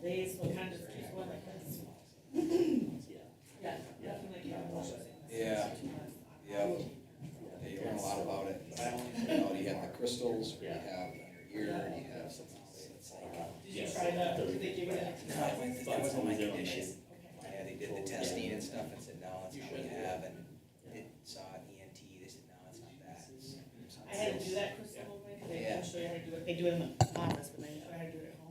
days, what kind of, just one like this? Yeah, definitely. Yeah. You learn a lot about it. You know, you have the crystals, or you have your ear, you have something else. It's like, Did you try to, did they give you that? no, that wasn't my condition. Yeah, they did the testing and stuff and said, no, it's not what you have, and it saw an ENT, they said, no, it's not that. I had to do that crystal movement, because they Yeah. can show you how to do it, they do it in the office, but I had to do it at home.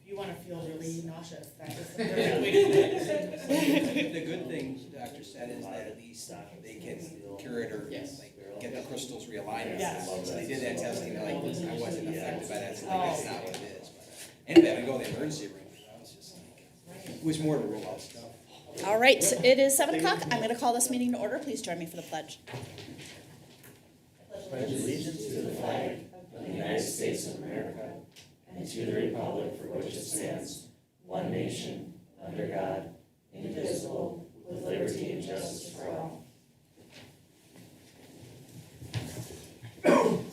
If you wanna feel really nauseous, that is the perfect way to do it. The good thing, the doctor said, is that at least they can cure it or like get the crystals realigned. Yes. So they did that testing, they're like, I wasn't affected by that, so like, that's not what it is. But anyway, I go to the emergency room, I was just like, it was more to rule out stuff. All right, it is 7 o'clock. I'm going to call this meeting to order. Please join me for the pledge. Pledge allegiance to the flag of the United States of America and to the republic for which it stands, one nation, under God, indivisible, with liberty and justice for all.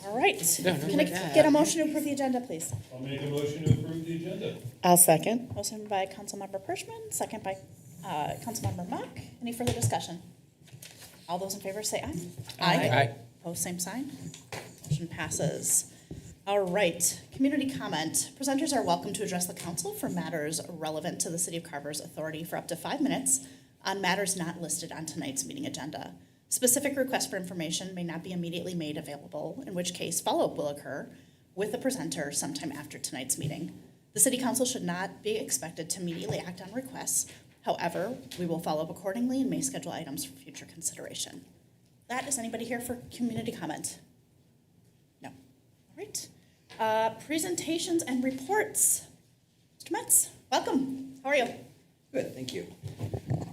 All right. Can I get a motion to approve the agenda, please? I'll make a motion to approve the agenda. I'll second. Motion by Councilmember Pershman, second by Councilmember Mock. Any further discussion? All those in favor say aye. Aye. Opposed, same sign. Motion passes. All right, community comment. Presenters are welcome to address the council for matters relevant to the City of Carver's authority for up to 5 minutes on matters not listed on tonight's meeting agenda. Specific requests for information may not be immediately made available, in which case follow-up will occur with the presenter sometime after tonight's meeting. The City Council should not be expected to immediately act on requests. However, we will follow up accordingly and may schedule items for future consideration. Is anybody here for community comment? No. All right. Presentations and reports. Mr. Metz, welcome. How are you? Good, thank you.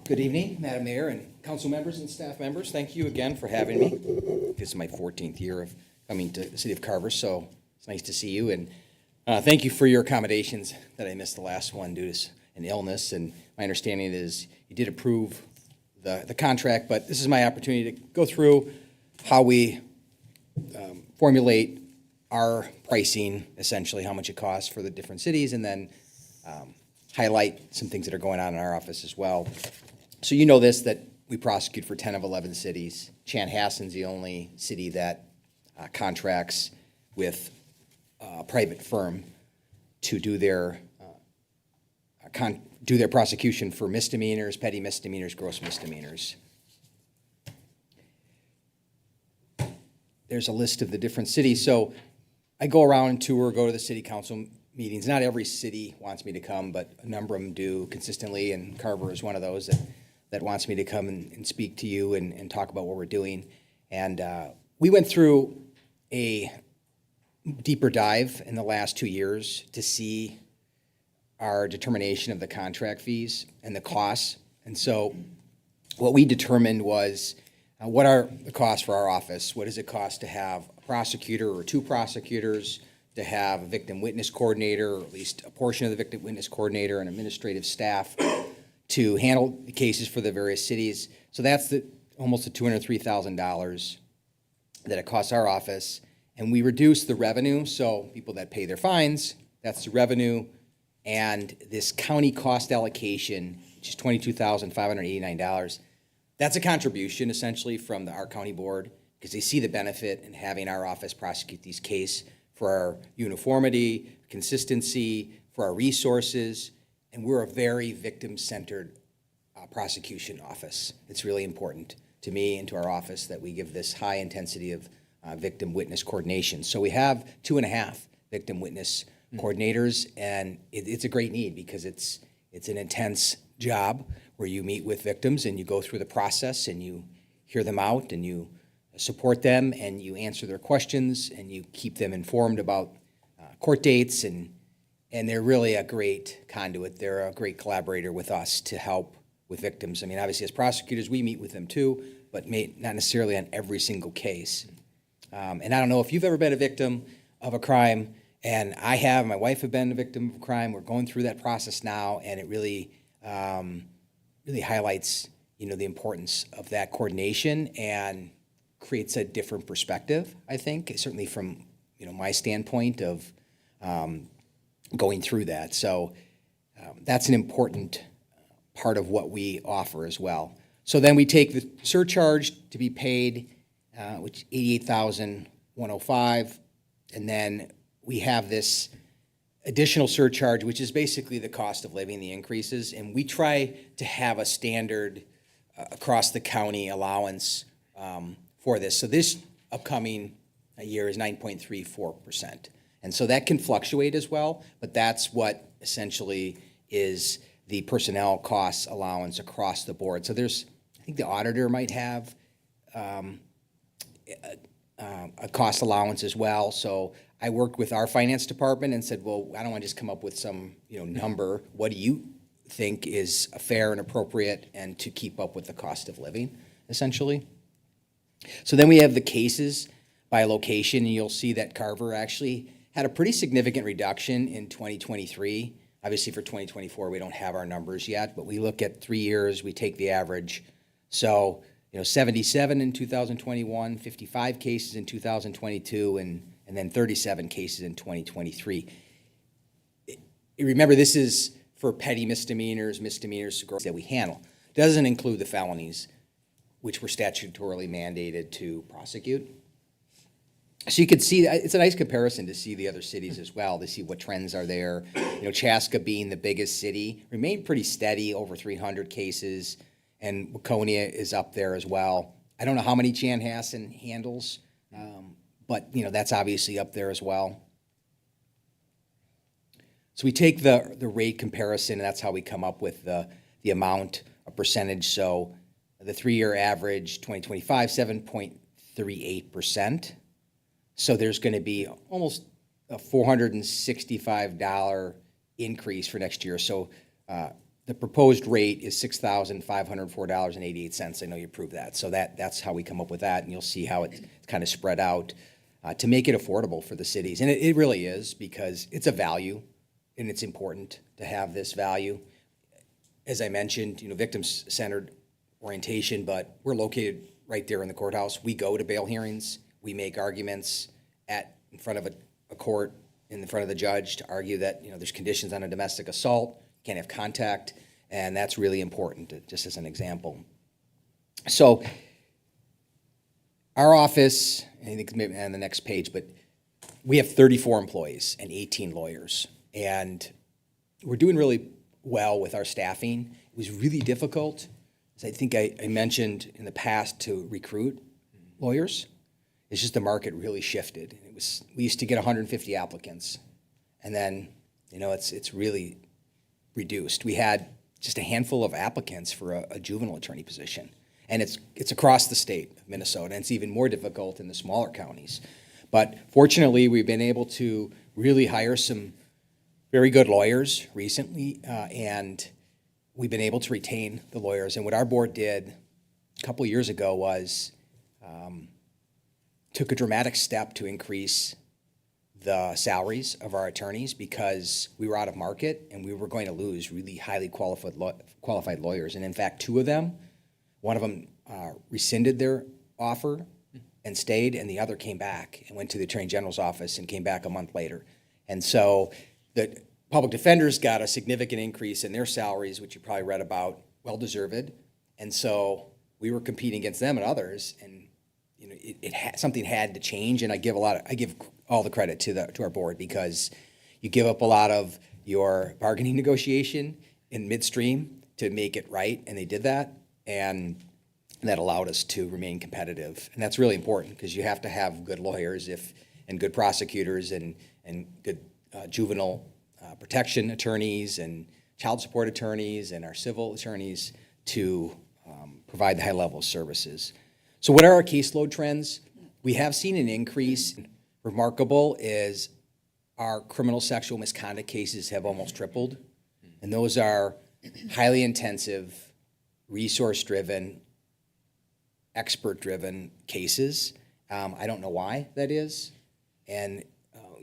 Good evening, Madam Mayor and council members and staff members. Thank you again for having me. This is my 14th year of coming to the City of Carver, so it's nice to see you. And thank you for your accommodations that I missed the last one due to an illness. And my understanding is you did approve the contract, but this is my opportunity to go through how we formulate our pricing, essentially how much it costs for the different cities, and then highlight some things that are going on in our office as well. So you know this, that we prosecute for 10 of 11 cities. Chanhassen's the only city that contracts with a private firm to do their prosecution for misdemeanors, petty misdemeanors, gross misdemeanors. There's a list of the different cities. So I go around and tour, go to the city council meetings. Not every city wants me to come, but a number of them do consistently, and Carver is one of those that wants me to come and speak to you and talk about what we're doing. And we went through a deeper dive in the last 2 years to see our determination of the contract fees and the costs. And so what we determined was what are the costs for our office? What does it cost to have a prosecutor or 2 prosecutors, to have a victim witness coordinator, or at least a portion of the victim witness coordinator and administrative staff to handle the cases for the various cities. So that's almost the $203,000 that it costs our office. And we reduce the revenue, so people that pay their fines, that's the revenue. And this county cost allocation, which is $22,589, that's a contribution essentially from our county board, because they see the benefit in having our office prosecute these cases for our uniformity, consistency, for our resources, and we're a very victim-centered prosecution office. It's really important to me and to our office that we give this high intensity of victim witness coordination. So we have 2.5 victim witness coordinators, and it's a great need because it's an intense job where you meet with victims and you go through the process and you hear them out and you support them and you answer their questions and you keep them informed about court dates, and they're really a great conduit. They're a great collaborator with us to help with victims. I mean, obviously as prosecutors, we meet with them too, but not necessarily on every single case. And I don't know if you've ever been a victim of a crime, and I have. My wife have been a victim of a crime. We're going through that process now, and it really highlights, the importance of that coordination and creates a different perspective, I think, certainly from, my standpoint of going through that. So that's an important part of what we offer as well. So then we take the surcharge to be paid, which is $88,105, and then we have this additional surcharge, which is basically the cost of living, the increases, and we try to have a standard across the county allowance for this. So this upcoming year is 9.34%. And so that can fluctuate as well, but that's what essentially is the personnel costs allowance across the board. So there's, I think the auditor might have a cost allowance as well. So I worked with our finance department and said, well, I don't want to just come up with some, number. What do you think is fair and appropriate and to keep up with the cost of living, essentially? So then we have the cases by location, and you'll see that Carver actually had a pretty significant reduction in 2023. Obviously, for 2024, we don't have our numbers yet, but we look at 3 years, we take the average. So, 77 in 2021, 55 cases in 2022, and then 37 cases in 2023. Remember, this is for petty misdemeanors that we handle. Doesn't include the felonies, which were statutorily mandated to prosecute. So you could see, it's a nice comparison to see the other cities as well, to see what trends are there. Chaska being the biggest city, remained pretty steady, over 300 cases, and Waconia is up there as well. I don't know how many Chanhassen handles, but that's obviously up there as well. So we take the rate comparison, and that's how we come up with the amount, a percentage. So the 3-year average, 2025, 7.38%. So there's going to be almost a $465 increase for next year. So the proposed rate is $6,504.88. I know you approved that. So that's how we come up with that, and you'll see how it's kind of spread out to make it affordable for the cities. And it really is, because it's a value, and it's important to have this value. As I mentioned, victim-centered orientation, but we're located right there in the courthouse. We go to bail hearings. We make arguments in front of a court, in front of the judge, to argue that there's conditions on a domestic assault, can't have contact, and that's really important, just as an example. So our office, I think maybe on the next page, but we have 34 employees and 18 lawyers, and we're doing really well with our staffing. It was really difficult, as I think I mentioned in the past, to recruit lawyers. It's just the market really shifted. We used to get 150 applicants, and then it's really reduced. We had just a handful of applicants for a juvenile attorney position, and it's across the state of Minnesota, and it's even more difficult in the smaller counties. But fortunately, we've been able to really hire some very good lawyers recently, and we've been able to retain the lawyers. And what our board did a couple of years ago was took a dramatic step to increase the salaries of our attorneys, because we were out of market and we were going to lose really highly qualified lawyers. And in fact, 2 of them, one of them rescinded their offer and stayed, and the other came back and went to the Attorney General's office and came back a month later. And so the public defenders got a significant increase in their salaries, which you probably read about, well-deserved. And so we were competing against them and others, and something had to change. And I give all the credit to our board, because you give up a lot of your bargaining negotiation in midstream to make it right, and they did that, and that allowed us to remain competitive. And that's really important, because you have to have good lawyers and good prosecutors and good juvenile protection attorneys and child support attorneys and our civil attorneys to provide the high level of services. So what are our caseload trends? We have seen an increase. Remarkable is our criminal sexual misconduct cases have almost tripled. And those are highly intensive, resource-driven, expert-driven cases. I don't know why that is. And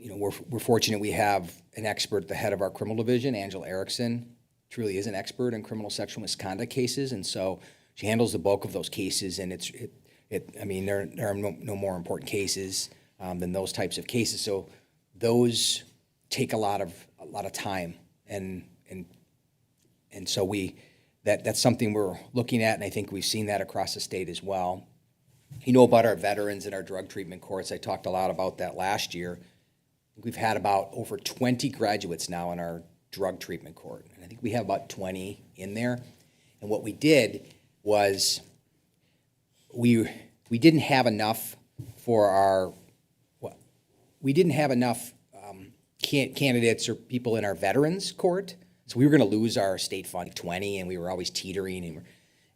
we're fortunate we have an expert, the head of our criminal division, Angela Erickson, truly is an expert in criminal sexual misconduct cases. And so she handles the bulk of those cases, and there are no more important cases than those types of cases. So those take a lot of time and And so that's something we're looking at, and I think we've seen that across the state as well. You know about our veterans and our drug treatment courts. I talked a lot about that last year. We've had about over 20 graduates now in our drug treatment court, and I think we have about 20 in there. And what we did was we didn't have enough for our, we didn't have enough candidates or people in our veterans court, so we were going to lose our state fund 20, and we were always teetering,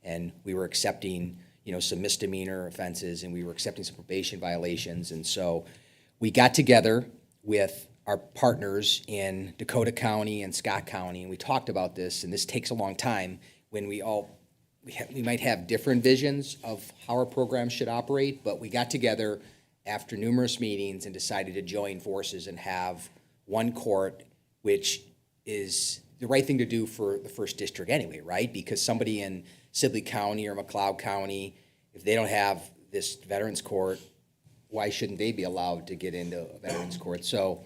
and we were accepting, you know, some misdemeanor offenses, and we were accepting some probation violations. And so we got together with our partners in Dakota County and Scott County, and we talked about this, and this takes a long time when we might have different visions of how our program should operate, but we got together after numerous meetings and decided to join forces and have one court, which is the right thing to do for the first district anyway, right? Because somebody in Sibley County or McLeod County, if they don't have this veterans court, why shouldn't they be allowed to get into a veterans court? So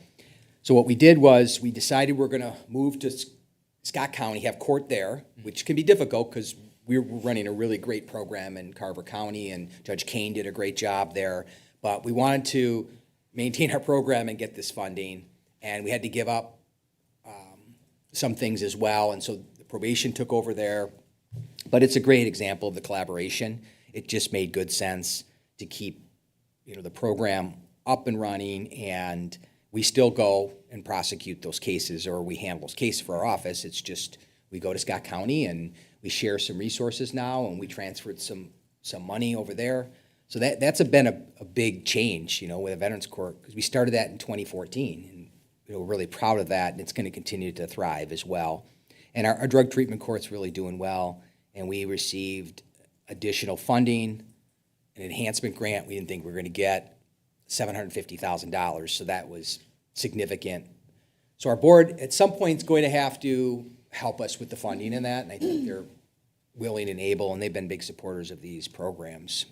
what we did was we decided we're gonna move to Scott County, have court there, which can be difficult because we're running a really great program in Carver County, and Judge Kane did a great job there. But we wanted to maintain our program and get this funding, and we had to give up some things as well, and so the probation took over there. But it's a great example of the collaboration. It just made good sense to keep, you know, the program up and running, and we still go and prosecute those cases, or we handle those cases for our office. It's just we go to Scott County and we share some resources now, and we transferred some money over there. So that's been a big change, you know, with the Veterans Court, because we started that in 2014, and you know, we're really proud of that, and it's going to continue to thrive as well. And our drug treatment court's really doing well, and we received additional funding, an enhancement grant we didn't think we were going to get, $750,000, so that was significant. So our board at some point is going to have to help us with the funding in that, and I think they're willing and able, and they've been big supporters of these programs.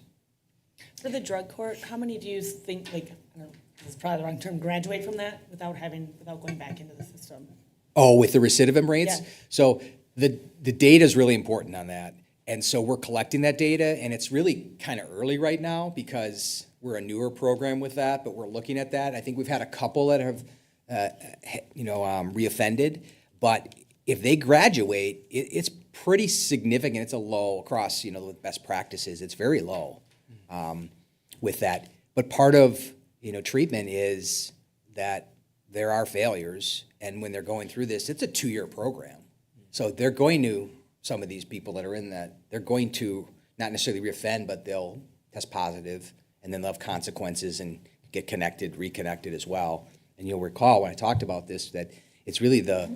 For the drug court, how many do you think, like, I don't know, this is probably the wrong term, graduate from that without going back into the system? Oh, with the recidivism rates? Yeah. So the data is really important on that. And so we're collecting that data, and it's really kind of early right now because we're a newer program with that, but we're looking at that. I think we've had a couple that have, reoffended, but if they graduate, it's pretty significant. It's a low across, you know, with best practices. It's very low with that. But part of, you know, treatment is that there are failures, and when they're going through this, it's a 2-year program. So they're going to, some of these people that are in that, they're going to not necessarily reoffend, but they'll test positive, and then they'll have consequences and get reconnected as well. And you'll recall when I talked about this that it's really the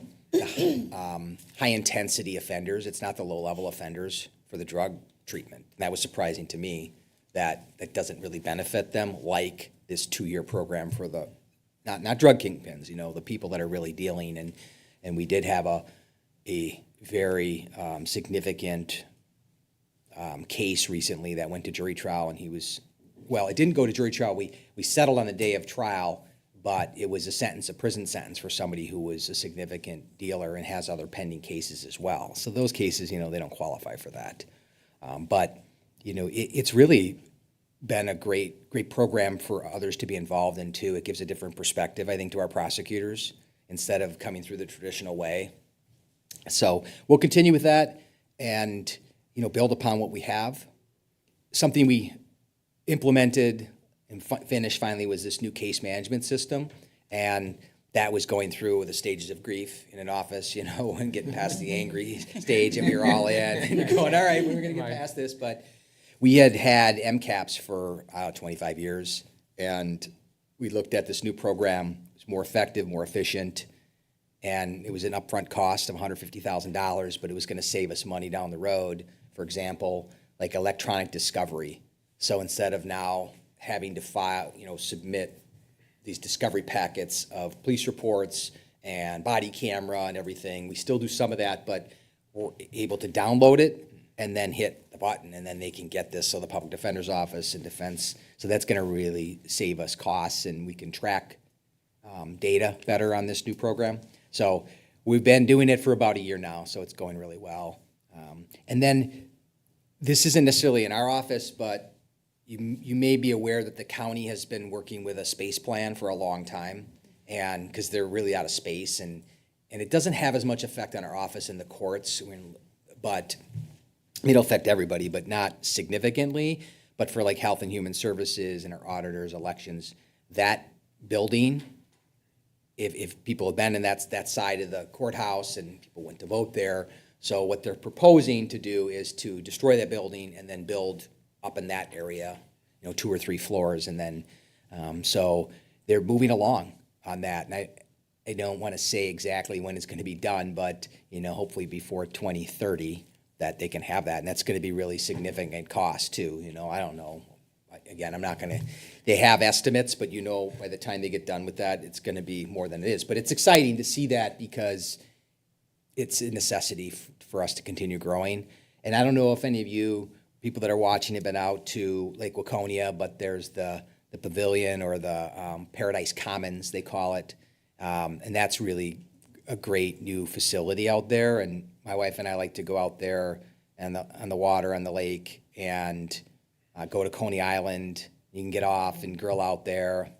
high-intensity offenders. It's not the low-level offenders for the drug treatment. And that was surprising to me that doesn't really benefit them like this 2-year program for the, not drug kingpins, you know, the people that are really dealing. And we did have a very significant case recently that went to jury trial, and it didn't go to jury trial. We settled on the day of trial, but it was a prison sentence for somebody who was a significant dealer and has other pending cases as well. So those cases, you know, they don't qualify for that. But, you know, it's really been a great program for others to be involved in too. It gives a different perspective, I think, to our prosecutors instead of coming through the traditional way. So we'll continue with that and, you know, build upon what we have. Something we implemented and finished finally was this new case management system, and that was going through the stages of grief in an office, you know, and getting past the angry stage, and we were all in, and you're going, all right, we're going to get past this. But we had MCAPs for 25 years, and we looked at this new program. It was more effective, more efficient, and it was an upfront cost of $150,000, but it was going to save us money down the road. For example, like electronic discovery. So instead of now having to submit these discovery packets of police reports and body camera and everything, we still do some of that, but we're able to download it and then hit the button, and then they can get this. So the public defender's office and defense, so that's going to really save us costs, and we can track data better on this new program. So we've been doing it for about a year now, so it's going really well. And then, this isn't necessarily in our office, but you may be aware that the county has been working with a space plan for a long time, and, because they're really out of space, and it doesn't have as much effect on our office in the courts, but it'll affect everybody, but not significantly. But for like Health and Human Services and our auditors, elections, that building, if people have been in that side of the courthouse and people went to vote there, so what they're proposing to do is to destroy that building and then build up in that area, 2 or 3 floors, and then, so they're moving along on that. And I don't want to say exactly when it's going to be done, but, hopefully before 2030, that they can have that. And that's going to be really significant cost too. I don't know. Again, I'm not going to, they have estimates, but by the time they get done with that, it's going to be more than it is. But it's exciting to see that because it's a necessity for us to continue growing. And I don't know if any of you, people that are watching, have been out to Lake Waconia, but there's the pavilion, or the Paradise Commons, they call it. And that's really a great new facility out there. And my wife and I like to go out there and on the water, on the lake, and go to Coney Island. You can get off and grill out there,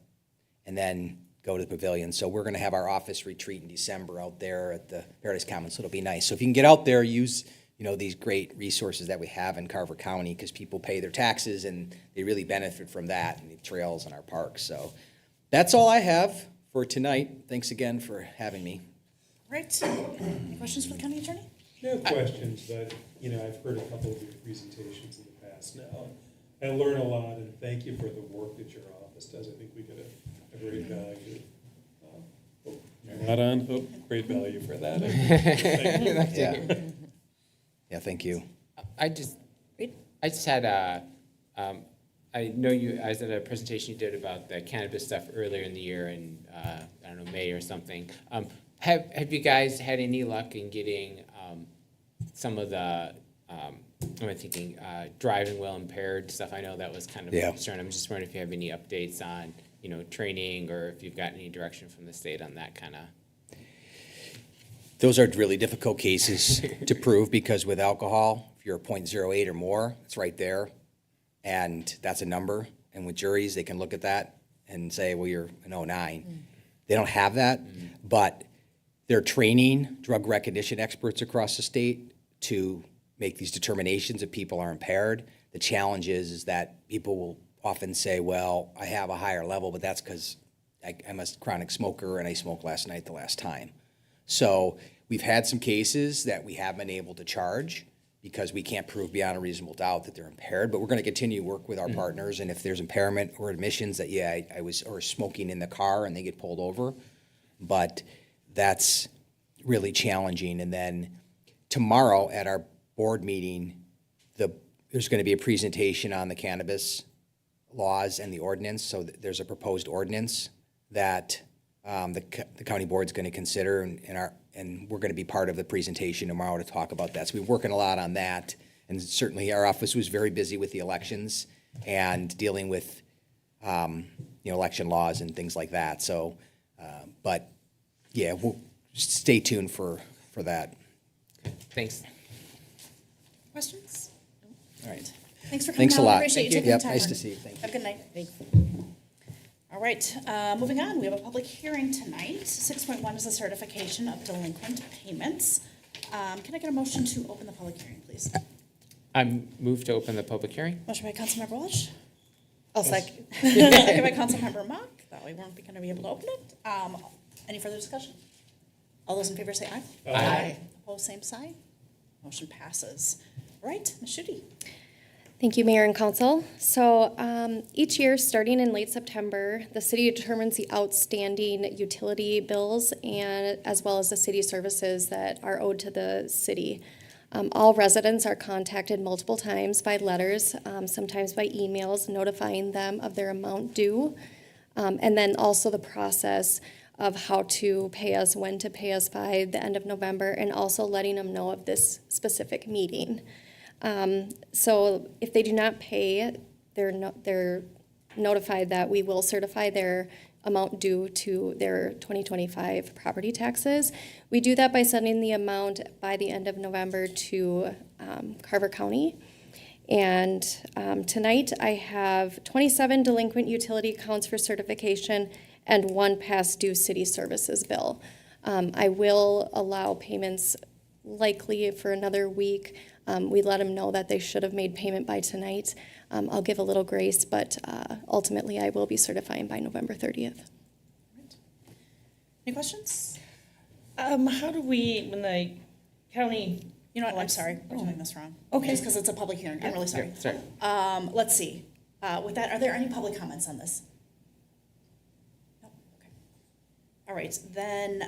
and then go to the pavilion. So we're going to have our office retreat in December out there at the Paradise Commons. So it'll be nice. So if you can get out there, use these great resources that we have in Carver County, because people pay their taxes and they really benefit from that, and the trails and our parks. So that's all I have for tonight. Thanks again for having me. Right. Any questions for the county attorney? No questions, but, I've heard a couple of your presentations in the past now. I learn a lot, and thank you for the work that your office does. I think we get a great value. Not on, great value for that. Thank you. Yeah, thank you. I just had I know I was at a presentation you did about the cannabis stuff earlier in the year in, I don't know, May or something. Have you guys had any luck in getting some of the, I'm thinking, driving while impaired stuff? I know that was kind of a concern. I'm just wondering if you have any updates on, training, or if you've gotten any direction from the state on that kind of. Those are really difficult cases to prove, because with alcohol, if you're a 0.08 or more, it's right there, and that's a number. And with juries, they can look at that and say, well, you're an 09. They don't have that, but they're training drug recognition experts across the state to make these determinations if people are impaired. The challenge is that people will often say, well, I have a higher level, but that's because I'm a chronic smoker and I smoked last night the last time. So we've had some cases that we have been able to charge because we can't prove beyond a reasonable doubt that they're impaired, but we're going to continue to work with our partners, and if there's impairment or admissions that, I was smoking in the car, and they get pulled over, but that's really challenging. And then tomorrow at our board meeting, there's going to be a presentation on the cannabis laws and the ordinance. So there's a proposed ordinance that the county board's going to consider, and we're going to be part of the presentation tomorrow to talk about that. So we're working a lot on that, and certainly our office was very busy with the elections and dealing with election laws and things like that. So, but yeah, we'll stay tuned for that. Thanks. Questions? All right. Thanks for coming Thanks a out. lot. Appreciate you Thank taking you. the time. Nice to see you. Thank you. Have a good night. All right, moving on, we have a public hearing tonight. 6.1 is the certification of delinquent payments. Can I get a motion to open the public hearing, please? I move to open the public hearing. Motion by Councilmember Walsh. I'll second. Second by Councilmember Mock. That way we won't be going to be able to open it. Any further discussion? All those in favor say aye. Aye. Opposed, same sign. Motion passes. All right, Ms. Schutte. Thank you, Mayor and Council. So each year, starting in late September, the city determines the outstanding utility bills and as well as the city services that are owed to the city. All residents are contacted multiple times by letters, sometimes by emails, notifying them of their amount due, and then also the process of how to pay us, when to pay us by the end of November, and also letting them know of this specific meeting. So if they do not pay, they're notified that we will certify their amount due to their 2025 property taxes. We do that by sending the amount by the end of November to Carver County. And tonight I have 27 delinquent utility accounts for certification and 1 past due city services bill. I will allow payments likely for another week. We let them know that they should have made payment by tonight. I'll give a little grace, but ultimately I will be certifying by November 30th. Any questions? How do we, when the county? You know what, I'm sorry, we're doing this wrong. Okay. Just because it's a public hearing, I'm really sorry. Sorry. Let's see. With that, are there any public comments on this? No, okay. All right, then,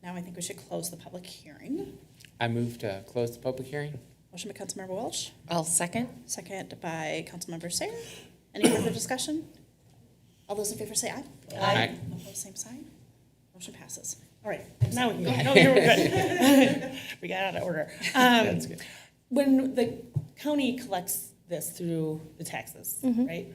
now I think we should close the public hearing. I move to close the public hearing. Motion by Councilmember Welch, I'll second. second by Councilmember Sayer. Any further discussion? All those in favor say aye. Aye. Opposed, same sign. Motion passes. All right. Now we can go ahead. No, you're good. We got out of order. That's good. When the county collects this through the taxes, right?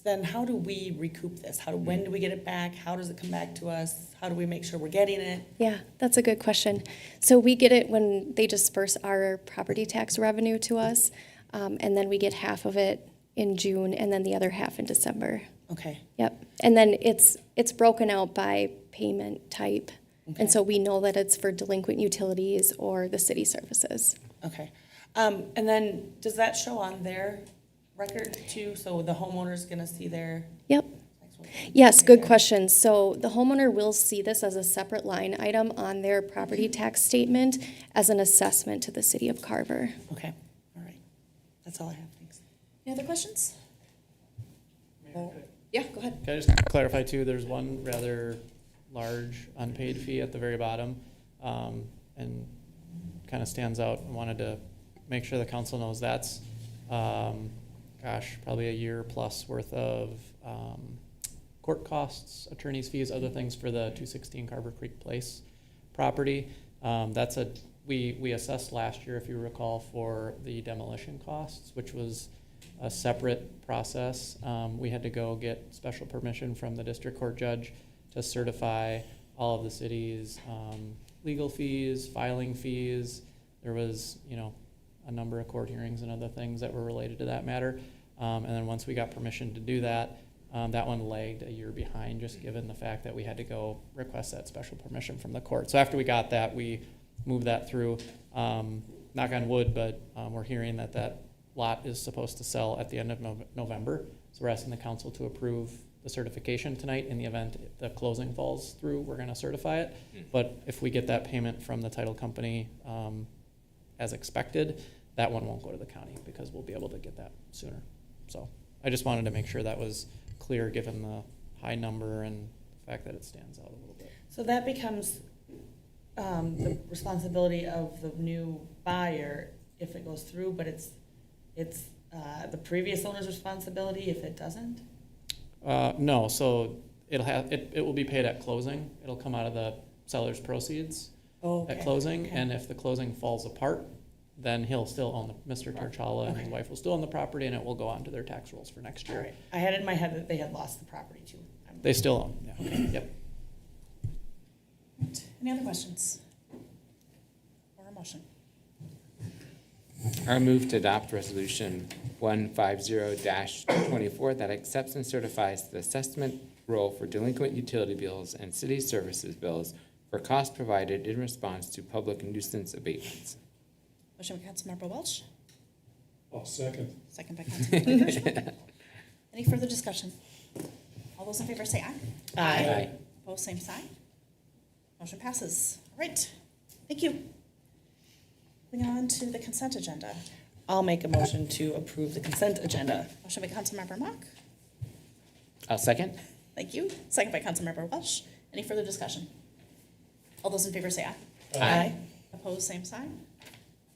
Then how do we recoup this? When do we get it back? How does it come back to us? How do we make sure we're getting it? Yeah, that's a good question. So we get it when they disperse our property tax revenue to us, and then we get half of it in June and then the other half in December. Okay. Yep. And then it's broken out by payment type. Okay. And so we know that it's for delinquent utilities or the city services. Okay. And then does that show on their record too? So the homeowner's gonna see their Yep. tax roll? Yes, good question. So the homeowner will see this as a separate line item on their property tax statement as an assessment to the city of Carver. Okay, all right. That's all I have, thanks. Any other questions? Yeah, go ahead. Can I just clarify too, there's one rather large unpaid fee at the very bottom, and kind of stands out. I wanted to make sure the council knows that's, probably a year plus worth of court costs, attorney's fees, other things for the 216 Carver Creek Place property. We assessed last year, if you recall, for the demolition costs, which was a separate process. We had to go get special permission from the district court judge to certify all of the city's legal fees, filing fees. There was, a number of court hearings and other things that were related to that matter. And then once we got permission to do that, that one lagged a year behind, just given the fact that we had to go request that special permission from the court. So after we got that, we moved that through. Knock on wood, but we're hearing that lot is supposed to sell at the end of November. So we're asking the council to approve the certification tonight. In the event the closing falls through, we're gonna certify it. But if we get that payment from the title company as expected, that one won't go to the county because we'll be able to get that sooner. So I just wanted to make sure that was clear given the high number and the fact that it stands out a little bit. So that becomes the responsibility of the new buyer if it goes through, but it's the previous owner's responsibility if it doesn't? No, so it will be paid at closing. It'll come out of the seller's proceeds at closing, okay. and if the closing falls apart, then he'll still own Mr. Tarchala and his wife will still own the property, and it will go on to their tax rolls for next All year. right. I had it in my head that they had lost the property too. They still own, yeah. Yep. Any other questions? Or a motion? I move to adopt resolution 150-24 that accepts and certifies the assessment roll for delinquent utility bills and city services bills for costs provided in response to public nuisance abatements. Motion by Councilmember Welch, I'll second. second by Councilmember Hirschman. Any further discussion? All those in favor say aye. Aye. Opposed, same sign. Motion passes. All right, thank you. Moving on to the consent agenda. I'll make a motion to approve the consent agenda. Motion by Councilmember Mock. I'll second. Thank you. Second by Councilmember Welch. Any further discussion? All those in favor say aye. Aye. Opposed, same sign.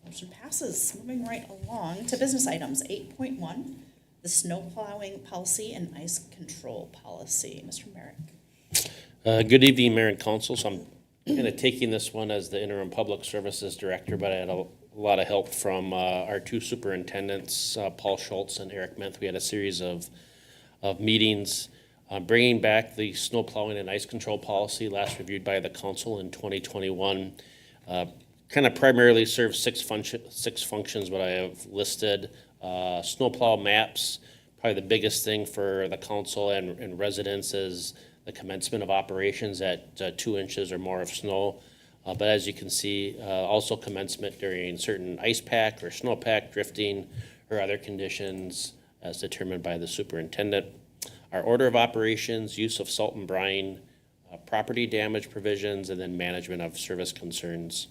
Motion passes. Moving right along to business items. 8.1, the snow plowing policy and ice control policy. Mr. Merrick. Good evening, Mayor and Council. So I'm kind of taking this one as the interim public services director, but I had a lot of help from our two superintendents, Paul Schultz and Eric Menth. We had a series of meetings Bringing back the snow plowing and ice control policy last reviewed by the council in 2021. Kind of primarily serves six functions, what I have listed. Snowplow maps, probably the biggest thing for the council and residents is the commencement of operations at 2 inches or more of snow. But as you can see, also commencement during certain ice pack or snowpack, drifting, or other conditions as determined by the superintendent. Our order of operations, use of salt and brine, property damage provisions, and then management of service concerns.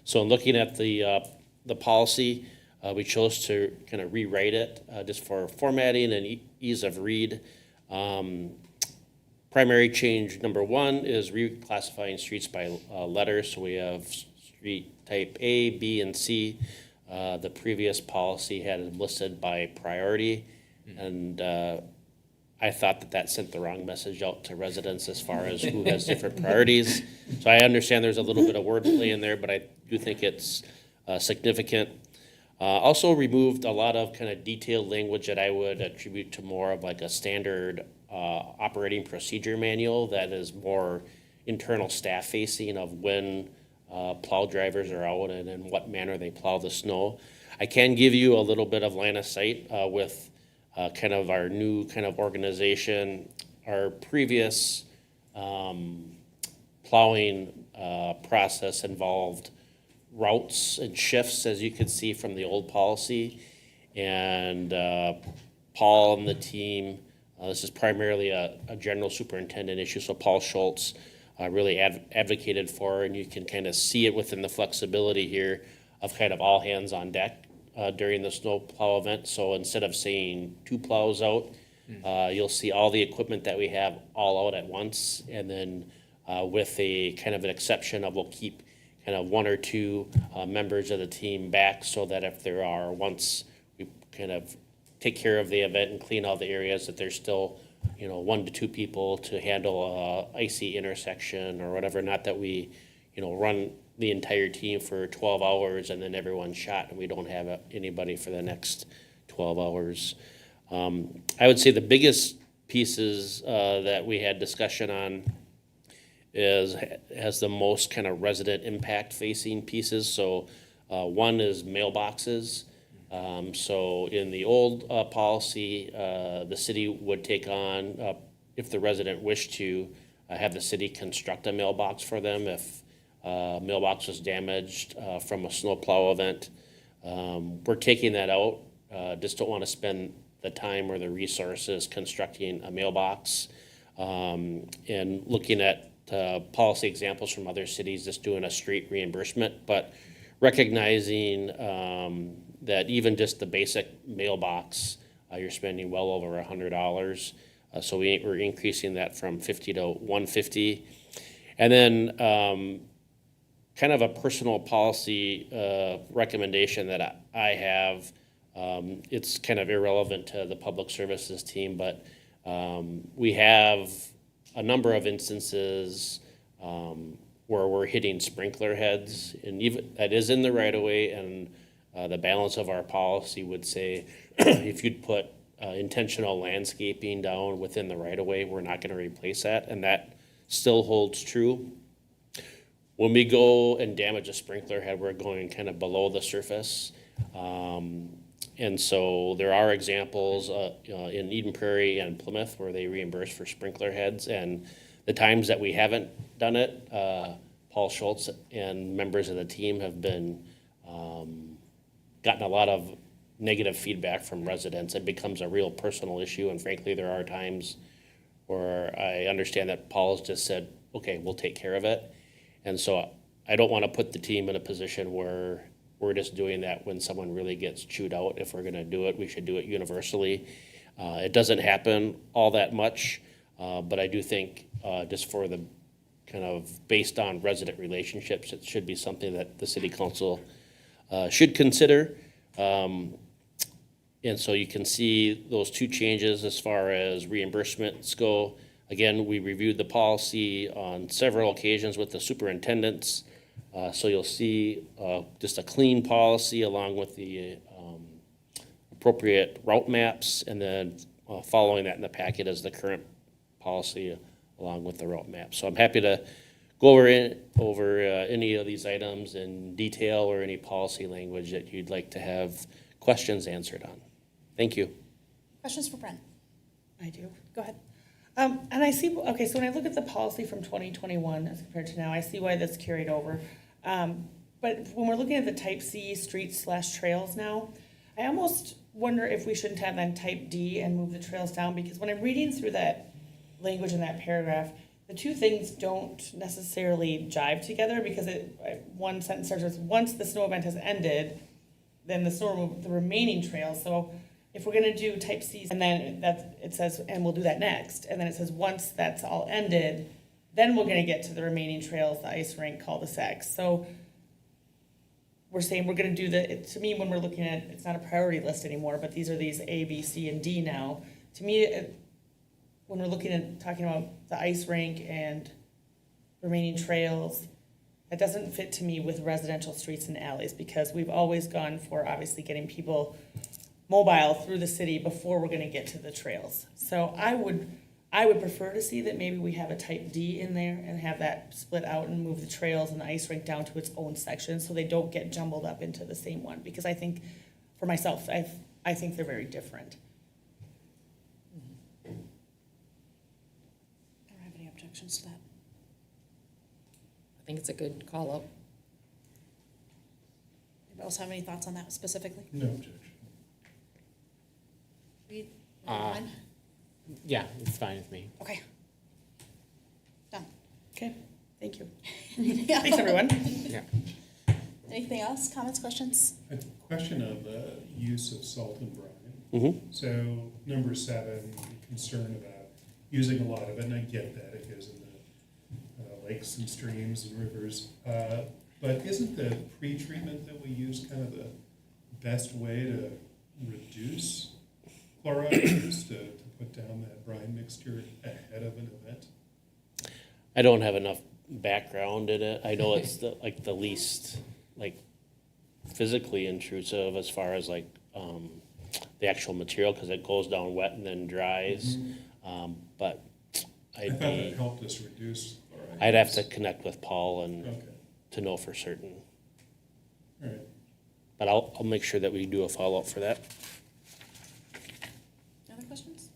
So in looking at the policy, we chose to kind of rewrite it just for formatting and ease of read. Primary change number 1 is reclassifying streets by letters. So we have street type A, B, and C. The previous policy had them listed by priority, and I thought that sent the wrong message out to residents as far as who has different priorities. So I understand there's a little bit of wordplay in there, but I do think it's significant. Also removed a lot of kind of detailed language that I would attribute to more of like a standard operating procedure manual that is more internal staff facing of when plow drivers are out and in what manner they plow the snow. I can give you a little bit of line of sight with kind of our new kind of organization. Our previous plowing process involved routes and shifts, as you could see from the old policy. And Paul and the team, this is primarily a general superintendent issue, so Paul Schultz really advocated for, and you can kind of see it within the flexibility here of kind of all hands on deck during the snow plow event. So instead of saying 2 plows out, you'll see all the equipment that we have all out at once, and then with a kind of an exception of we'll keep kind of 1 or 2 members of the team back, so that if there are, once we kind of take care of the event and clean all the areas, that there's still 1 to 2 people to handle a icy intersection or whatever. Not that we run the entire team for 12 hours and then everyone's shot and we don't have anybody for the next 12 hours. I would say the biggest pieces that we had discussion on has the most kind of resident impact facing pieces. So one is mailboxes. So in the old policy, the city would take on, if the resident wished to, have the city construct a mailbox for them if mailbox was damaged from a snowplow event. We're taking that out. Just don't want to spend the time or the resources constructing a mailbox. And looking at policy examples from other cities, just doing a straight reimbursement, but recognizing that even just the basic mailbox, you're spending well over $100. So we're increasing that from $50 to $150. And then kind of a personal policy recommendation that I have. It's kind of irrelevant to the public services team, but we have a number of instances where we're hitting sprinkler heads, and even that is in the right of way, and the balance of our policy would say if you'd put intentional landscaping down within the right of way, we're not going to replace that, and that still holds true. When we go and damage a sprinkler head, we're going kind of below the surface. And so there are examples in Eden Prairie and Plymouth where they reimburse for sprinkler heads. And the times that we haven't done it, Paul Schultz and members of the team have been gotten a lot of negative feedback from residents. It becomes a real personal issue. And frankly, there are times where I understand that Paul's just said, okay, we'll take care of it. And so I don't want to put the team in a position where we're just doing that when someone really gets chewed out. If we're going to do it, we should do it universally. It doesn't happen all that much, but I do think just for the kind of based on resident relationships, it should be something that the city council should consider. And so you can see those 2 changes as far as reimbursements go. Again, we reviewed the policy on several occasions with the superintendents. So you'll see just a clean policy along with the appropriate route maps, and then following that in the packet is the current policy along with the route map. So I'm happy to go over any of these items in detail or any policy language that you'd like to have questions answered on. Thank you. Questions for Brent? I do. Go ahead. And I see, okay, so when I look at the policy from 2021 as compared to now, I see why that's carried over. But when we're looking at the type C streets/trails now, I almost wonder if we shouldn't have then type D and move the trails down, because when I'm reading through that language in that paragraph, the two things don't necessarily jive together, because one sentence starts with, once the snow event has ended, then the remaining trails. So if we're gonna do type C, and then it says, and we'll do that next, and then it says, once that's all ended, then we're gonna get to the remaining trails, the ice rink, cul-de-sacs. So we're saying we're gonna do to me, when we're looking at, it's not a priority list anymore, but these are these A, B, C, and D now. To me, when we're looking at talking about the ice rink and remaining trails, that doesn't fit to me with residential streets and alleys, because we've always gone for obviously getting people mobile through the city before we're gonna get to the trails. So I would prefer to see that maybe we have a type D in there and have that split out and move the trails and the ice rink down to its own section, so they don't get jumbled up into the same one, because I think, for myself, I think they're very different. I don't have any objections to that. I think it's a good call out. Anybody else have any thoughts on that specifically? No objection. Reed? Uh, Yeah, it's fine with me. Okay. Done. Okay, thank you. Anything else? Thanks, everyone. Yeah. Anything else? Comments, questions? A question on the use of salt and brine. So number 7, concern about using a lot of it, and I get that, it goes in the lakes and streams and rivers. But isn't the pre-treatment that we use kind of the best way to reduce chloride use, to put down that brine mixture ahead of an event? I don't have enough background in it. I know it's the least physically intrusive as far as the actual material, because it goes down wet and then dries. But I thought that helped us reduce chloride. I'd have to connect with Paul and Okay, to know for certain. all right. But I'll make sure that we do a follow-up for that. Other questions?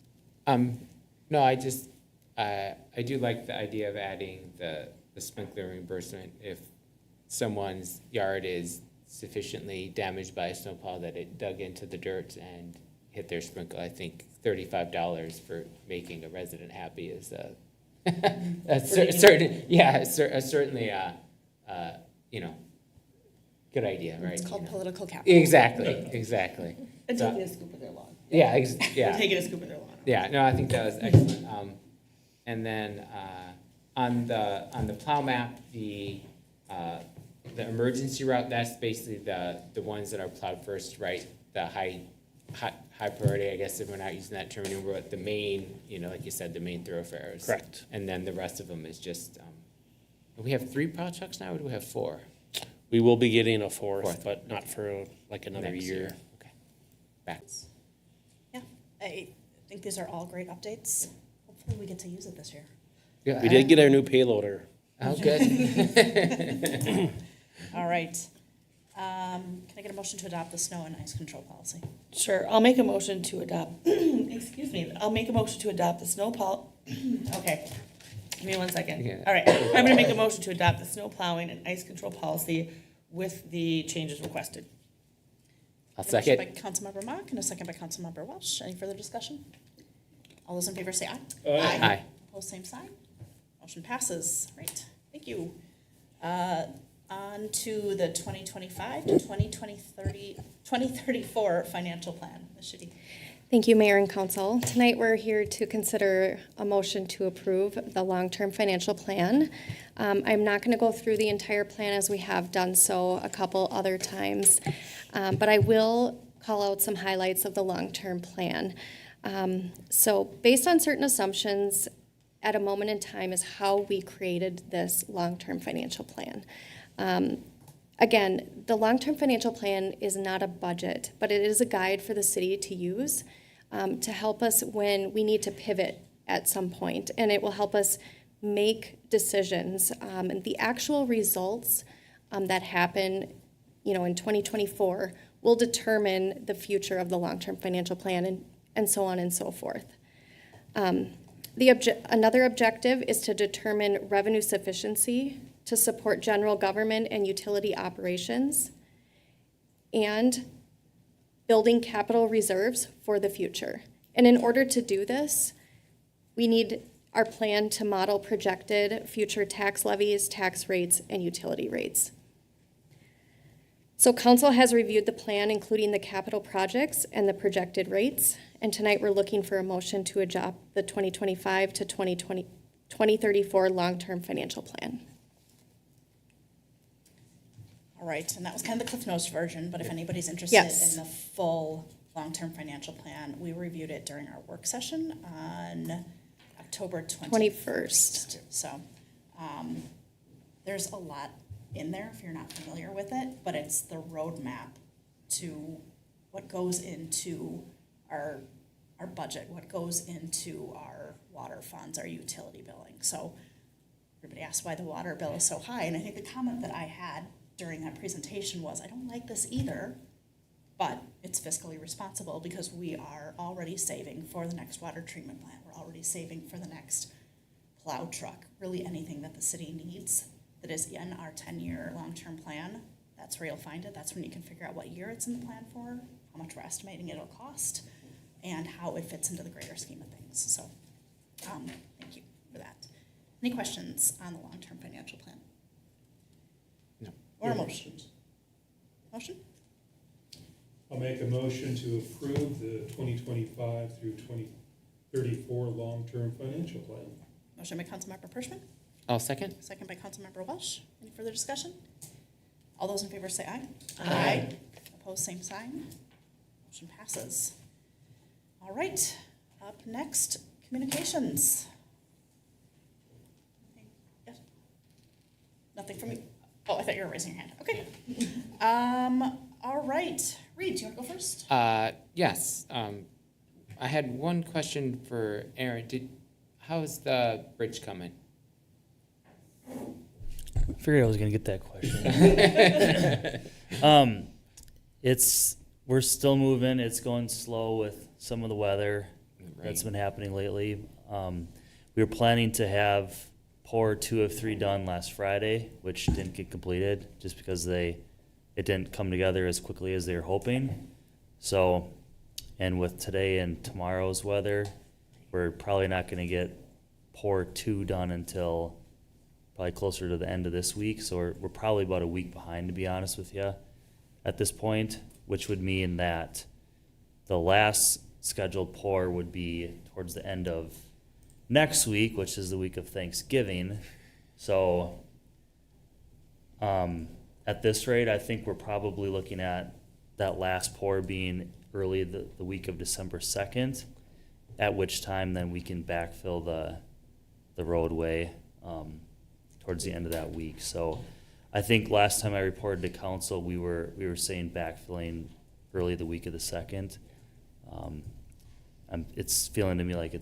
No, I just, I do like the idea of adding the sprinkler reimbursement if someone's yard is sufficiently damaged by a snowplow that it dug into the dirt and hit their sprinkler. I think $35 for making a resident happy is certainly good idea, right? It's called political capital. Exactly. And So- taking a scoop of their lawn. Yeah, We're taking a scoop of their lawn. Yeah, no, I think that was excellent. And then on the plow map, the emergency route, that's basically the ones that are plowed first, right? The high priority, I guess, if we're not using that term anymore, but the main, like you said, the main thoroughfares. Correct. And then the rest of them is just, we have 3 plow trucks now, or do we have 4? We will be getting a fourth, Fourth. but not for another Next year. Okay. Back. Yeah, I think these are all great updates. Hopefully we get to use it this year. Yeah, We did get our new payloader. Oh, good. All right. Can I get a motion to adopt the snow and ice control policy? Sure, I'll make a motion to adopt, excuse me, I'll make a motion to adopt the okay, give me 1 second. Yeah. All right, I'm gonna make a motion to adopt the snow plowing and ice control policy with the changes requested. I'll A motion second. by Councilmember Mock and a second by Councilmember Welsh. Any further discussion? All those in favor say aye. Aye. Opposed, same sign. Motion passes. Great, thank you. On to the 2025 to 2034 financial plan. Ms. Shitty. Thank you, Mayor and Council. Tonight, we're here to consider a motion to approve the long-term financial plan. I'm not going to go through the entire plan as we have done so a couple other times, but I will call out some highlights of the long-term plan. So based on certain assumptions, at a moment in time is how we created this long-term financial plan. Again, the long-term financial plan is not a budget, but it is a guide for the city to use to help us when we need to pivot at some point, and it will help us make decisions. And the actual results that happen, in 2024 will determine the future of the long-term financial plan and so on and so forth. Another objective is to determine revenue sufficiency to support general government and utility operations and building capital reserves for the future. And in order to do this, we need our plan to model projected future tax levies, tax rates, and utility rates. So council has reviewed the plan, including the capital projects and the projected rates. And tonight we're looking for a motion to adopt the 2025 to 2034 long-term financial plan. All right, and that was kind of the Cliff Notes version, but if anybody's interested Yes. in the full long-term financial plan, we reviewed it during our work session on October 21st. So there's a lot in there if you're not familiar with it, but it's the roadmap to what goes into our budget, what goes into our water funds, our utility billing. So everybody asks why the water bill is so high, and I think the comment that I had during that presentation was, I don't like this either, but it's fiscally responsible because we are already saving for the next water treatment plant. We're already saving for the next plow truck, really anything that the city needs that is in our 10-year long-term plan. That's where you'll find it. That's when you can figure out what year it's in the plan for, how much we're estimating it'll cost, and how it fits into the greater scheme of things. So thank you for that. Any questions on the long-term financial plan? No. Or a motion? Motion? I'll make a motion to approve the 2025 through 2034 long-term financial plan. Motion by Councilmember Pershman, I'll second. second by Councilmember Welsh. Any further discussion? All those in favor say aye. Aye. Opposed, same sign. Motion passes. All right, up next, communications. Yes? Nothing from you? Oh, I thought you were raising your hand. Okay. All right. Reed, do you want to go first? Yes. I had one question for Aaron. How is the bridge coming? I figured I was gonna get that question. We're still moving. It's going slow with some of the weather that's been happening lately. We were planning to have pour 2 of 3 done last Friday, which didn't get completed just because it didn't come together as quickly as they were hoping. So, and with today and tomorrow's weather, we're probably not gonna get pour 2 done until probably closer to the end of this week. So we're probably about a week behind, to be honest with you, at this point, which would mean that the last scheduled pour would be towards the end of next week, which is the week of Thanksgiving. So at this rate, I think we're probably looking at that last pour being early the week of December 2nd, at which time then we can backfill the roadway towards the end of that week. So I think last time I reported to council, we were saying backfilling early the week of the 2nd. It's feeling to me like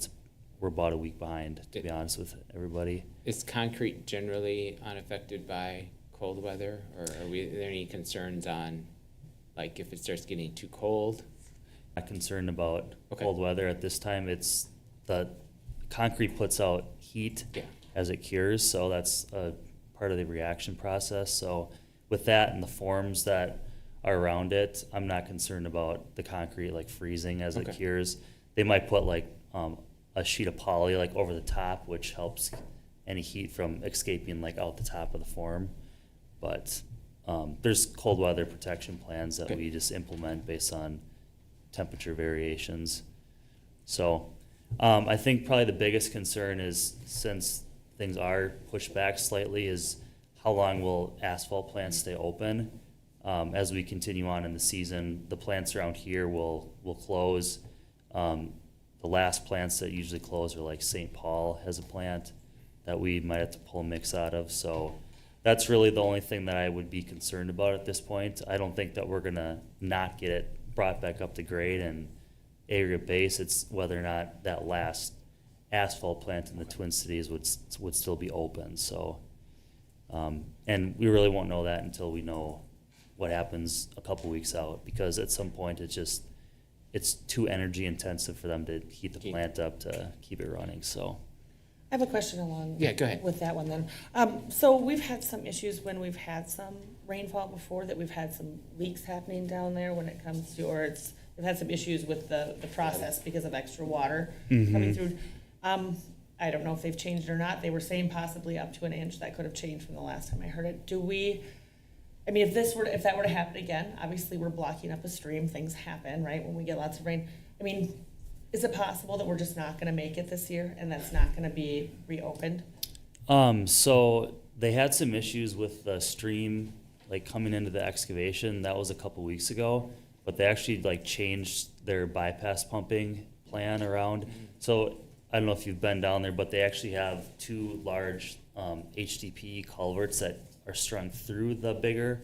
we're about a week behind, to be honest with everybody. Is concrete generally unaffected by cold weather, or are there any concerns on, like, if it starts getting too cold? Not concerned about Okay. cold weather at this time. It's the concrete puts out heat as it cures, so that's a part of the reaction process. So with that and the forms that are around it, I'm not concerned about the concrete like freezing as it cures. They might put like a sheet of poly like over the top, which helps any heat from escaping like out the top of the form. But there's cold weather protection plans that we just implement based on temperature variations. So I think probably the biggest concern is, since things are pushed back slightly, is how long will asphalt plants stay open? As we continue on in the season, the plants around here will close. The last plants that usually close are like St. Paul has a plant that we might have to pull a mix out of. So that's really the only thing that I would be concerned about at this point. I don't think that we're gonna not get it brought back up to grade and aggregate base. It's whether or not that last asphalt plant in the Twin Cities would still be open, so. And we really won't know that until we know what happens a couple weeks out, because at some point it's too energy intensive for them to heat the plant up to keep it running, so. I have a question along. Yeah, go ahead. With that one then. So we've had some issues when we've had some rainfall before, that we've had some leaks happening down there when it comes to, or we've had some issues with the process because of extra water coming through. I don't know if they've changed or not. They were saying possibly up to an inch. That could have changed from the last time I heard it. I mean, if that were to happen again, obviously we're blocking up a stream, things happen, right, when we get lots of rain. I mean, is it possible that we're just not gonna make it this year and that's not gonna be reopened? So they had some issues with the stream, like coming into the excavation. That was a couple weeks ago, but they actually like changed their bypass pumping plan around. So I don't know if you've been down there, but they actually have two large HDPE culverts that are strung through the bigger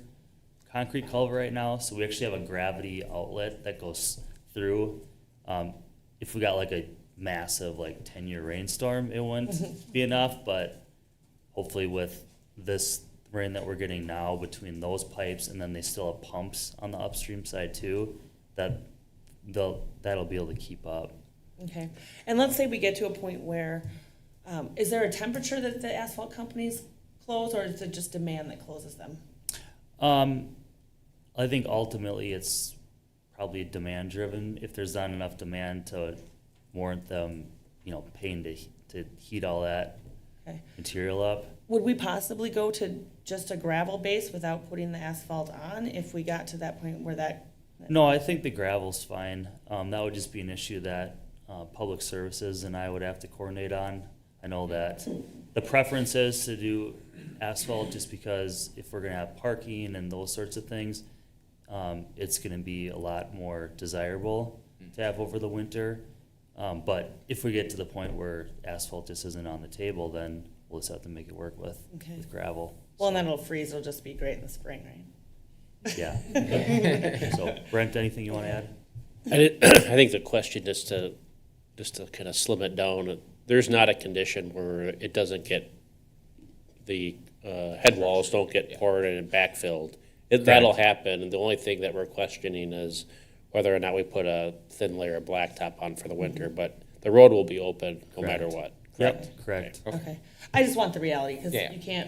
concrete culvert right now. So we actually have a gravity outlet that goes through. If we got like a massive like 10-year rainstorm, it wouldn't be enough, but hopefully with this rain that we're getting now, between those pipes and then they still have pumps on the upstream side too, that'll be able to keep up. Okay, and let's say we get to a point where, is there a temperature that the asphalt companies close, or is it just demand that closes them? I think ultimately it's probably demand driven. If there's not enough demand to warrant them, paying to heat all that material up. Would we possibly go to just a gravel base without putting the asphalt on if we got to that point where that? No, I think the gravel's fine. That would just be an issue that Public Services and I would have to coordinate on. I know that the preference is to do asphalt just because if we're gonna have parking and those sorts of things, it's gonna be a lot more desirable to have over the winter. But if we get to the point where asphalt just isn't on the table, then we'll just have to make it work with gravel. Well, and then it'll freeze, it'll just be great in the spring, right? Yeah. So Brent, anything you want to add? I think the question is to kind of slim it down. There's not a condition where it doesn't get, the head walls don't get poured and backfilled. That'll happen, and the only thing that we're questioning is whether or not we put a thin layer of blacktop on for the winter, but the road will be open no matter what. Yep, correct. Okay. I just want the reality, because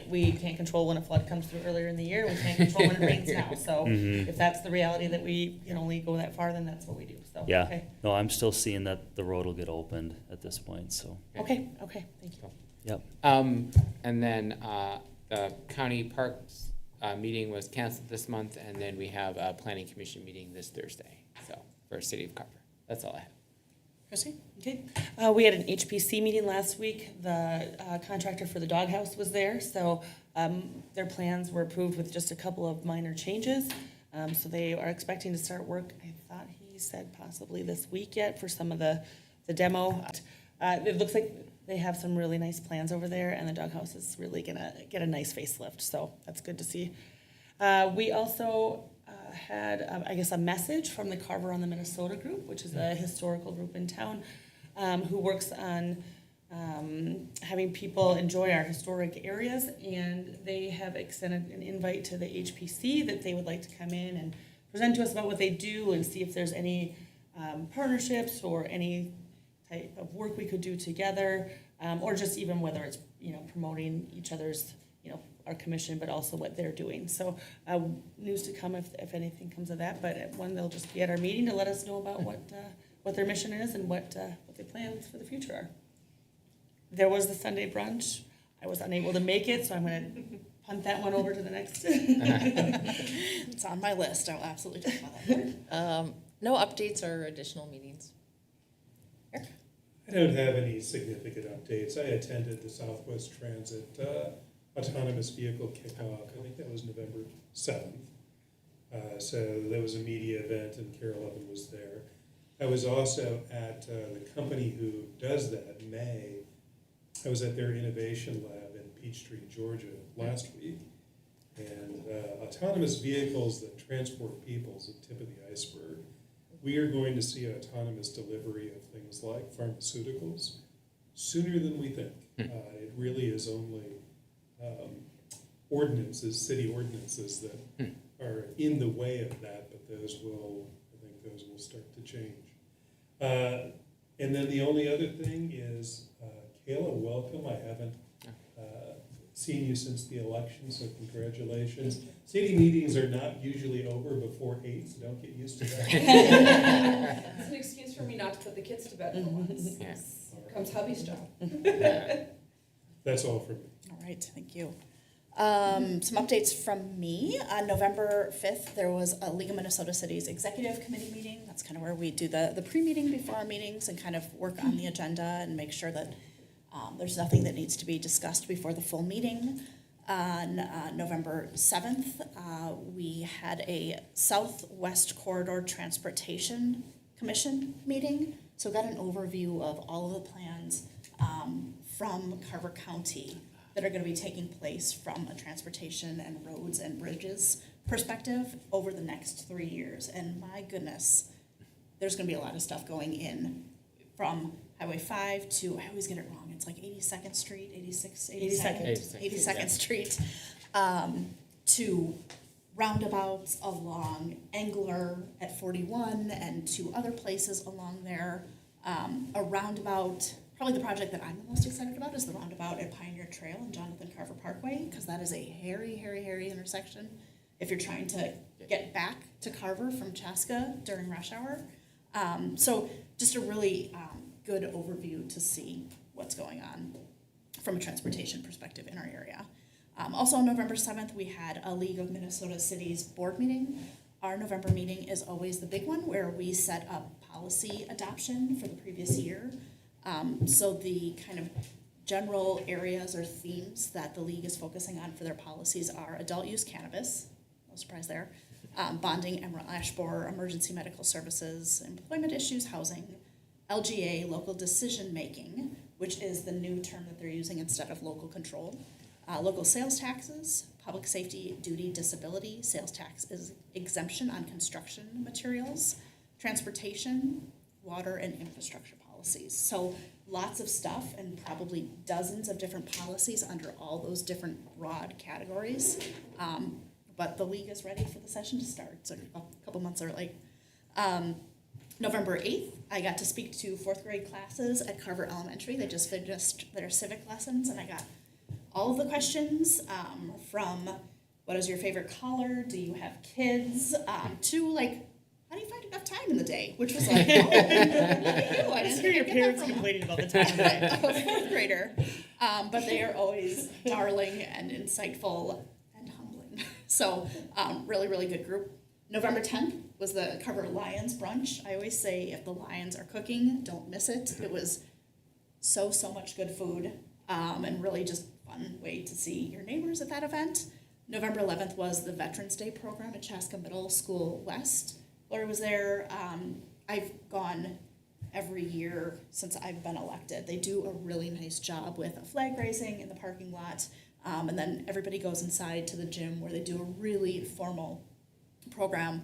we can't control when a flood comes through earlier in the year, we can't control when it rains now. So if that's the reality that we can only go that far, then that's what we do, so. Yeah. Okay. No, I'm still seeing that the road will get opened at this point, so. Okay, thank you. Yep. And then the county parks meeting was canceled this month, and then we have a planning commission meeting this Thursday, so, for City of Carver. That's all I have. Chrissy? Okay. We had an HPC meeting last week. The contractor for the doghouse was there, so their plans were approved with just a couple of minor changes. So they are expecting to start work, I thought he said possibly this week yet, for some of the demo. It looks like they have some really nice plans over there, and the doghouse is really gonna get a nice facelift, so that's good to see. We also had, I guess, a message from the Carver on the Minnesota group, which is a historical group in town, who works on having people enjoy our historic areas, and they have extended an invite to the HPC that they would like to come in and present to us about what they do and see if there's any partnerships or any type of work we could do together, or just even whether it's promoting each other's our commission, but also what they're doing. So news to come if anything comes of that. But one, they'll just be at our meeting to let us know about what their mission is and what their plans for the future are. There was the Sunday brunch. I was unable to make it, so I'm going to punt that one over to the next. It's on my list. I'll absolutely talk about that. No updates or additional meetings. I don't have any significant updates. I attended the Southwest Transit autonomous vehicle kickoff. I think that was November 7th. So there was a media event, and Carol Evan was there. I was also at the company who does that, May. I was at their innovation lab in Peachtree, Georgia last week. And autonomous vehicles that transport people is the tip of the iceberg. We are going to see autonomous delivery of things like pharmaceuticals sooner than we think. It really is only ordinances, city ordinances that are in the way of that, but I think those will start to change. And then the only other thing is, Kayla, welcome. I haven't seen you since the election, so congratulations. City meetings are not usually over before 8, so don't get used to that. It's an excuse for me not to put the kids to bed for once. Yeah. Comes hubby's job. That's all from me. All right, thank you. Some updates from me. On November 5th, there was a League of Minnesota Cities Executive Committee meeting. That's kind of where we do the pre-meeting before our meetings and kind of work on the agenda and make sure that there's nothing that needs to be discussed before the full meeting. On November 7th, we had a Southwest Corridor Transportation Commission meeting. So got an overview of all of the plans from Carver County that are going to be taking place from a transportation and roads and bridges perspective over the next 3 years. And my goodness, there's going to be a lot of stuff going in from Highway 5 to, I always get it wrong, it's like 82nd Street, 82nd Street, to roundabouts along Engler at 41 and to other places along there. A roundabout, probably the project that I'm the most excited about is the roundabout at Pioneer Trail and Jonathan Carver Parkway, because that is a hairy intersection if you're trying to get back to Carver from Chaska during rush hour. So just a really good overview to see what's going on from a transportation perspective in our area. Also on November 7th, we had a League of Minnesota Cities board meeting. Our November meeting is always the big one where we set up policy adoption for the previous year. So the kind of general areas or themes that the league is focusing on for their policies are adult use cannabis, no surprise there, bonding, emerald ash borer, emergency medical services, employment issues, housing, LGA, local decision making, which is the new term that they're using instead of local control, local sales taxes, public safety, duty, disability, sales tax is exemption on construction materials, transportation, water, and infrastructure policies. So lots of stuff and probably dozens of different policies under all those different broad categories. But the league is ready for the session to start, so a couple months early. November 8th, I got to speak to 4th grade classes at Carver Elementary. They just finished their civic lessons, and I got all of the questions from what is your favorite color, do you have kids, to like, how do you find enough time in the day? Which was like, oh, look at you. I didn't hear your get parents that from complaining about the time of day. a 4th grader. But they are always darling and insightful and humbling. So really, really good group. November 10th was the Carver Lions brunch. I always say if the Lions are cooking, don't miss it. It was so much good food and really just fun way to see your neighbors at that event. November 11th was the Veterans Day program at Chaska Middle School West. Laura was there. I've gone every year since I've been elected. They do a really nice job with a flag raising in the parking lot. And then everybody goes inside to the gym where they do a really formal program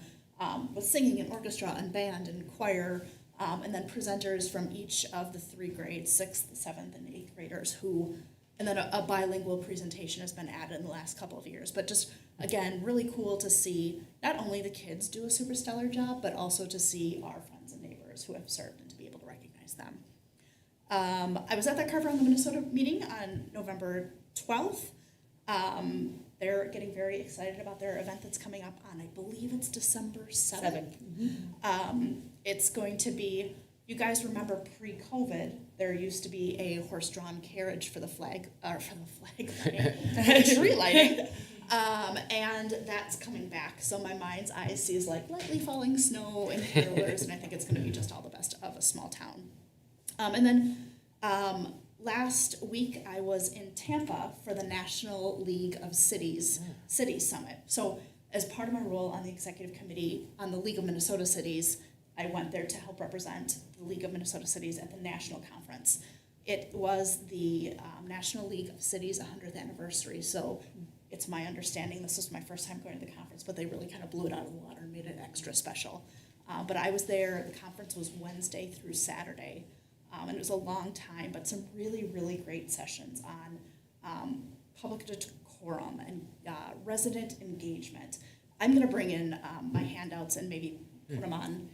with singing and orchestra and band and choir, and then presenters from each of the 3 grades, 6th, 7th, and 8th graders and then a bilingual presentation has been added in the last couple of years. But just, again, really cool to see not only the kids do a super stellar job, but also to see our friends and neighbors who have served and to be able to recognize them. I was at that Carver on the Minnesota meeting on November 12th. They're getting very excited about their event that's coming up on, I believe it's December 7th. It's going to be, you guys remember pre-COVID, there used to be a horse-drawn carriage for the flag lighting, tree lighting. And that's coming back. So my mind's eye sees like lightly falling snow and carolers, and I think it's going to be just all the best of a small town. And then last week I was in Tampa for the National League of Cities Summit. So as part of my role on the executive committee on the League of Minnesota Cities, I went there to help represent the League of Minnesota Cities at the national conference. It was the National League of Cities 100th anniversary, so it's my understanding, this was my first time going to the conference, but they really kind of blew it out of the water and made it extra special. But I was there, the conference was Wednesday through Saturday. And it was a long time, but some really, really great sessions on public decorum and resident engagement. I'm gonna bring in my handouts and maybe put them on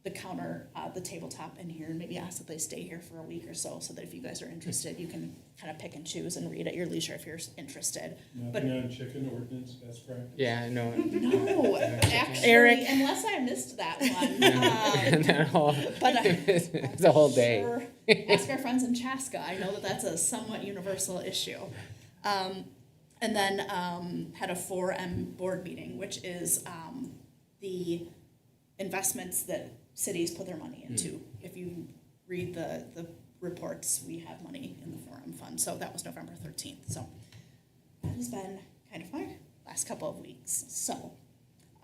the counter, the tabletop in here, and maybe ask that they stay here for a week or so that if you guys are interested, you can kind of pick and choose and read at your leisure if you're interested. Nothing on chicken ordinance, best practice. Yeah, I know. No, actually, Eric. unless I missed that one. That whole- But it's a whole day. sure, ask our friends in Chaska. I know that that's a somewhat universal issue. And then had a 4M board meeting, which is the investments that cities put their money into. If you read the reports, we have money in the 4M fund. So that was November 13th. So that has been kind of my last couple of weeks. So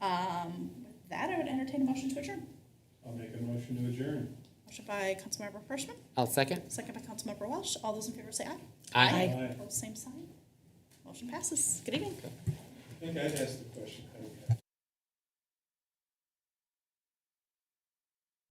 with that, I would entertain a motion to adjourn. I'll make a motion to adjourn. Motion by Councilmember Hirschman, I'll second. second by Councilmember Welsh. All those in favor say aye. Aye. Aye. Opposed, same sign. Motion passes. Good evening. I think I'd ask the